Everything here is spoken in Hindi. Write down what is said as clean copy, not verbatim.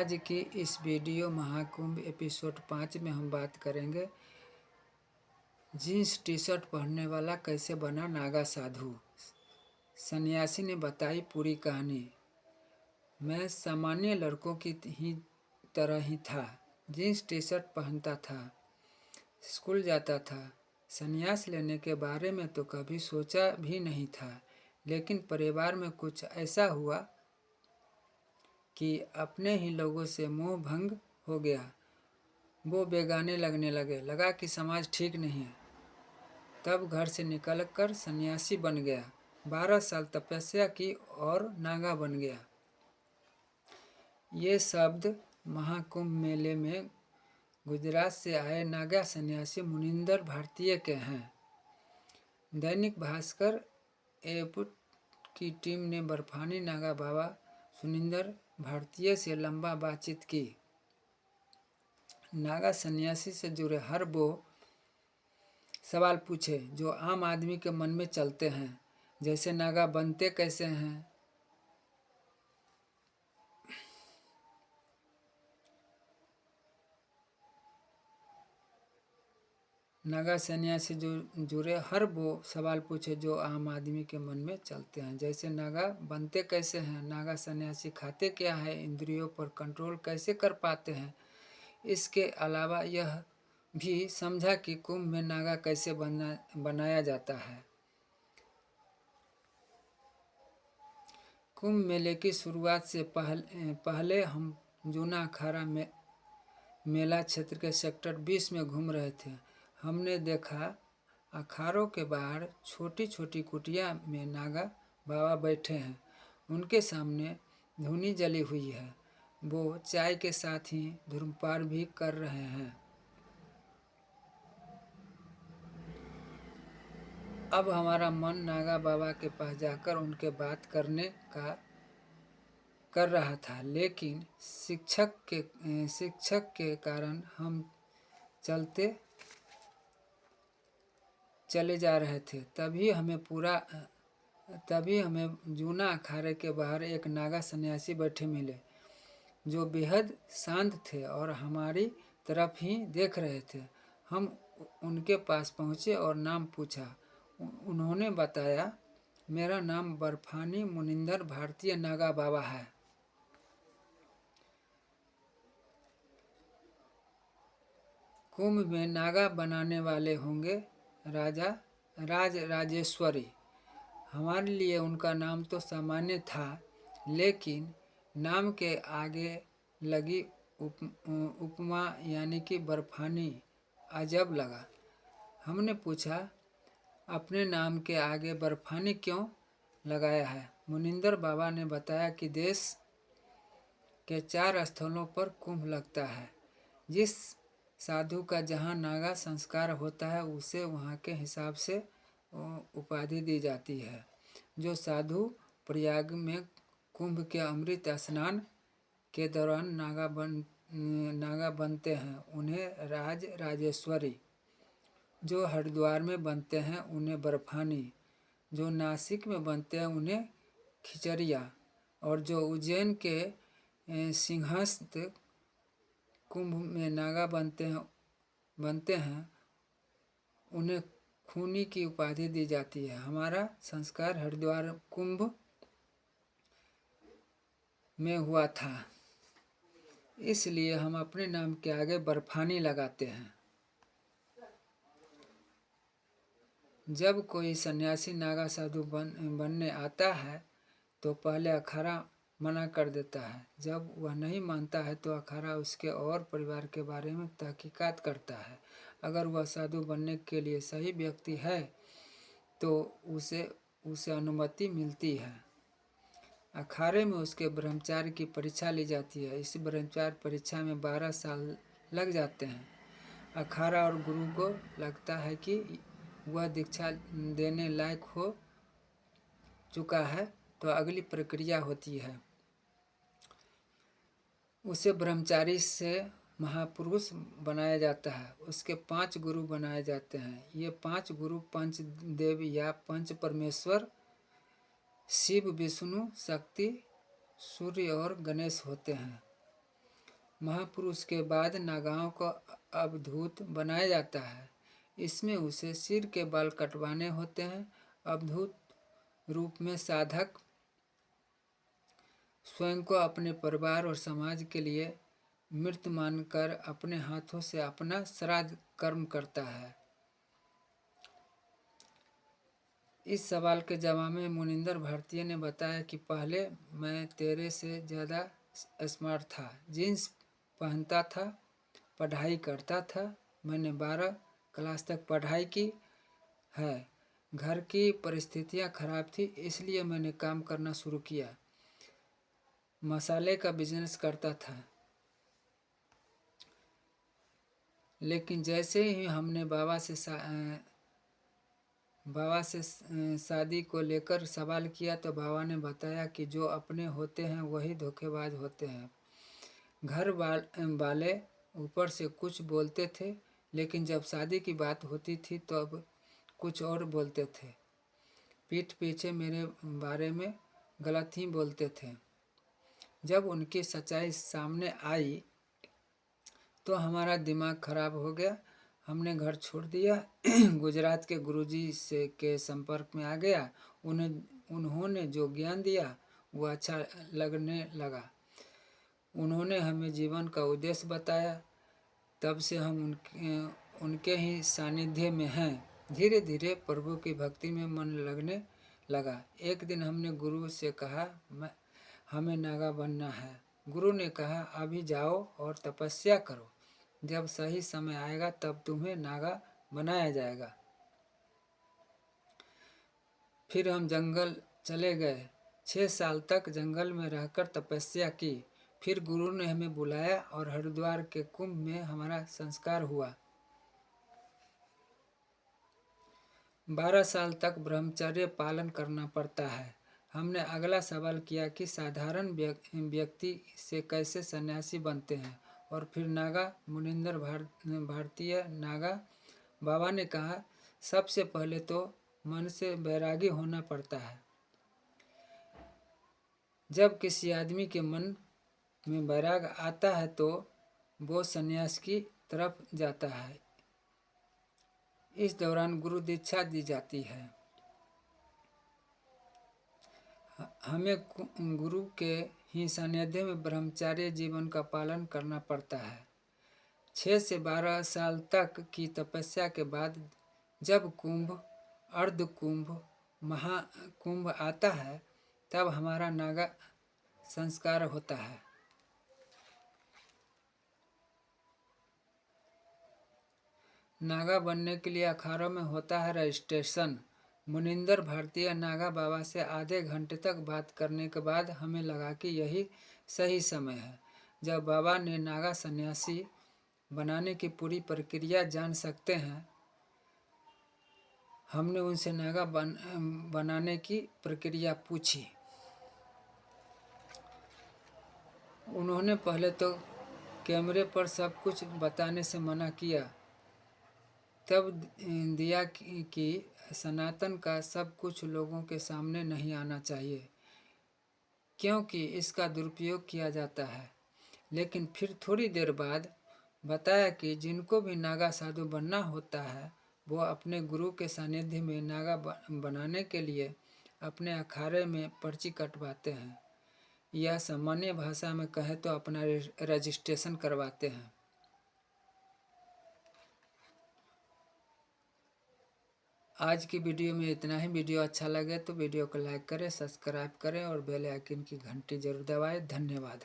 आज की इस वीडियो महाकुंभ एपिसोड 5 में हम बात करेंगे जीन्स टी शर्ट पहनने वाला कैसे बना नागा साधु। सन्यासी ने बताई पूरी कहानी। मैं सामान्य लड़कों की ही तरह ही था। जीन्स टी शर्ट पहनता था, स्कूल जाता था। संन्यास लेने के बारे में तो कभी सोचा भी नहीं था, लेकिन परिवार में कुछ ऐसा हुआ कि अपने ही लोगों से मोह भंग हो गया। वो बेगाने लगने लगा कि समाज ठीक नहीं है। तब घर से निकलकर सन्यासी बन गया। 12 साल तपस्या की और नागा बन गया। ये शब्द महाकुंभ मेले में गुजरात से आए नागा सन्यासी मुनिंदर भारतीय के हैं। दैनिक भास्कर एप की टीम ने बर्फानी नागा बाबा सुनिंदर भारतीय से लंबा बातचीत की। नागा सन्यासी से जुड़े हर वो सवाल पूछे जो आम आदमी के मन में चलते हैं, जैसे नागा बनते कैसे हैं, नागा सन्यासी जो जुड़े हर वो सवाल पूछे जो आम आदमी के मन में चलते हैं, जैसे नागा बनते कैसे हैं, नागा सन्यासी खाते क्या है, इंद्रियों पर कंट्रोल कैसे कर पाते हैं। इसके अलावा यह भी समझा कि कुंभ में नागा कैसे बनाया जाता है। कुंभ मेले की शुरुआत से पहले हम जूना अखाड़ा में मेला क्षेत्र के सेक्टर 20 में घूम रहे थे। हमने देखा अखाड़ों के बाहर छोटी छोटी कुटिया में नागा बाबा बैठे हैं। उनके सामने धूनी जली हुई है। वो चाय के साथ ही धूम्रपान भी कर रहे हैं। अब हमारा मन नागा बाबा के पास जाकर उनके बात करने का कर रहा था, लेकिन शिक्षक के कारण हम चले जा रहे थे। तभी हमें जूना अखाड़े के बाहर एक नागा सन्यासी बैठे मिले, जो बेहद शांत थे और हमारी तरफ ही देख रहे थे। हम उनके पास पहुँचे और नाम पूछा। उन्होंने बताया, मेरा नाम बर्फानी मुनिंदर भारतीय नागा बाबा है। कुंभ में नागा बनाने वाले होंगे राजेश्वरी। हमारे लिए उनका नाम तो सामान्य था, लेकिन नाम के आगे लगी उपमा यानी कि बर्फानी अजब लगा। हमने पूछा, अपने नाम के आगे बर्फानी क्यों लगाया है? मुनिंदर बाबा ने बताया कि देश के 4 स्थलों पर कुंभ लगता है। जिस साधु का जहाँ नागा संस्कार होता है, उसे वहाँ के हिसाब से उपाधि दी जाती है। जो साधु प्रयाग में कुंभ के अमृत स्नान के दौरान नागा बनते हैं, उन्हें राजेश्वरी। जो हरिद्वार में बनते हैं, उन्हें बर्फानी। जो नासिक में बनते हैं, उन्हें खिचरिया। और जो उज्जैन के सिंहस्थ कुंभ में नागा बनते हैं, उन्हें खूनी की उपाधि दी जाती है। हमारा संस्कार हरिद्वार कुंभ में हुआ था, इसलिए हम अपने नाम के आगे बर्फानी लगाते हैं। जब कोई सन्यासी नागा साधु बनने आता है तो पहले अखाड़ा मना कर देता है। जब वह नहीं मानता है तो अखाड़ा उसके और परिवार के बारे में तहकीकात करता है। अगर वह साधु बनने के लिए सही व्यक्ति है तो उसे अनुमति मिलती है। अखाड़े में उसके ब्रह्मचार्य की परीक्षा ली जाती है। इस ब्रह्मचार्य परीक्षा में 12 साल लग जाते हैं। अखाड़ा और गुरु को लगता है कि वह दीक्षा देने लायक हो चुका है तो अगली प्रक्रिया होती है। उसे ब्रह्मचारी से महापुरुष बनाया जाता है। उसके 5 गुरु बनाए जाते हैं। ये 5 गुरु पंच देव या पंच परमेश्वर शिव, विष्णु, शक्ति, सूर्य और गणेश होते हैं। महापुरुष के बाद नागाओं को अवधूत बनाया जाता है। इसमें उसे सिर के बाल कटवाने होते हैं। अवधूत रूप में साधक स्वयं को अपने परिवार और समाज के लिए मृत मानकर अपने हाथों से अपना श्राद्ध कर्म करता है। इस सवाल के जवाब में मुनिंदर भारतीय ने बताया कि पहले मैं तेरे से ज़्यादा स्मार्ट था, जीन्स पहनता था, पढ़ाई करता था। मैंने 12 क्लास तक पढ़ाई की है। घर की परिस्थितियां खराब थी, इसलिए मैंने काम करना शुरू किया। मसाले का बिजनेस करता था, लेकिन जैसे ही हमने बाबा से शादी को लेकर सवाल किया तो बाबा ने बताया कि जो अपने होते हैं वही धोखेबाज होते हैं। घर वाले ऊपर से कुछ बोलते थे, लेकिन जब शादी की बात होती थी तो अब कुछ और बोलते थे। पीठ पीछे मेरे बारे में गलत ही बोलते थे। जब उनकी सच्चाई सामने आई तो हमारा दिमाग खराब हो गया। हमने घर छोड़ दिया। गुजरात के गुरुजी से के संपर्क में आ गया। उन्होंने जो ज्ञान दिया वो अच्छा लगने लगा। उन्होंने हमें जीवन का उद्देश्य बताया। तब से हम उनके ही सानिध्य में हैं। धीरे धीरे प्रभु की भक्ति में मन लगने लगा। एक दिन हमने गुरु से कहा, हमें नागा बनना है। गुरु ने कहा, अभी जाओ और तपस्या करो, जब सही समय आएगा तब तुम्हें नागा बनाया जाएगा। फिर हम जंगल चले गए। 6 साल तक जंगल में रहकर तपस्या की। फिर गुरु ने हमें बुलाया और हरिद्वार के कुंभ में हमारा संस्कार हुआ। 12 साल तक ब्रह्मचर्य पालन करना पड़ता है। हमने अगला सवाल किया कि साधारण व्यक्ति से कैसे सन्यासी बनते हैं, और फिर नागा मुनिंदर भारतीय नागा बाबा ने कहा, सबसे पहले तो मन से वैरागी होना पड़ता है। जब किसी आदमी के मन में वैराग आता है तो वो सन्यास की तरफ जाता है। इस दौरान गुरु दीक्षा दी जाती है। हमें गुरु के ही सानिध्य में ब्रह्मचार्य जीवन का पालन करना पड़ता है। 6 से 12 साल तक की तपस्या के बाद जब कुंभ, अर्ध कुंभ, महाकुंभ आता है तब हमारा नागा संस्कार होता है। नागा बनने के लिए अखाड़ों में होता है रजिस्ट्रेशन। मुनिंदर भारतीय नागा बाबा से आधे घंटे तक बात करने के बाद हमें लगा कि यही सही समय है। जब बाबा ने नागा सन्यासी बनाने की पूरी प्रक्रिया जान सकते हैं, हमने उनसे नागा बनाने की प्रक्रिया पूछी। उन्होंने पहले तो कैमरे पर सब कुछ बताने से मना किया, तब दिया कि सनातन का सब कुछ लोगों के सामने नहीं आना चाहिए, क्योंकि इसका दुरुपयोग किया जाता है। लेकिन फिर थोड़ी देर बाद बताया कि जिनको भी नागा साधु बनना होता है वो अपने गुरु के सानिध्य में नागा बनाने के लिए अपने अखाड़े में पर्ची कटवाते हैं, या सामान्य भाषा में कहे तो अपना रजिस्ट्रेशन करवाते हैं। आज की वीडियो में इतना ही। वीडियो अच्छा लगे तो वीडियो को लाइक करें, सब्सक्राइब करें और बेल आइकन की घंटी जरूर दबाएं। धन्यवाद।